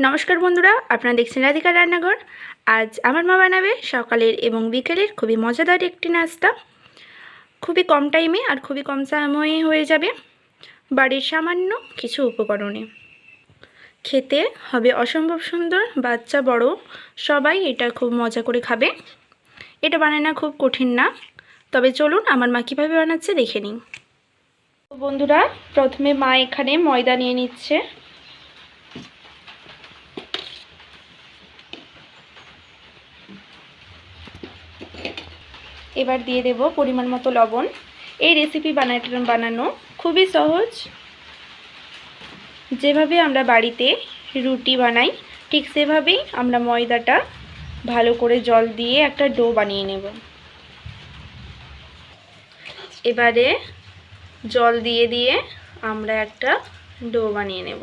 নমস্কার বন্ধুরা, আপনারা দেখছেন রাধিকার রান্নাঘর। আজ আমার মা বানাবে সকালের এবং বিকেলের খুবই মজাদার একটি নাস্তা। খুবই কম টাইমে আর খুবই কম সময়ে হয়ে যাবে বাড়ির সামান্য কিছু উপকরণে। খেতে হবে অসম্ভব সুন্দর, বাচ্চা বড় সবাই এটা খুব মজা করে খাবে। এটা বানানো খুব কঠিন না, তবে চলুন আমার মা কীভাবে বানাচ্ছে দেখে নিই। বন্ধুরা, প্রথমে মা এখানে ময়দা নিয়ে নিচ্ছে। এবার দিয়ে দেব পরিমাণ মতো লবণ। এই রেসিপি বানানো খুবই সহজ। যেভাবে আমরা বাড়িতে রুটি বানাই ঠিক সেভাবেই আমরা ময়দাটা ভালো করে জল দিয়ে একটা ডো বানিয়ে নেব। এবারে জল দিয়ে দিয়ে আমরা একটা ডো বানিয়ে নেব।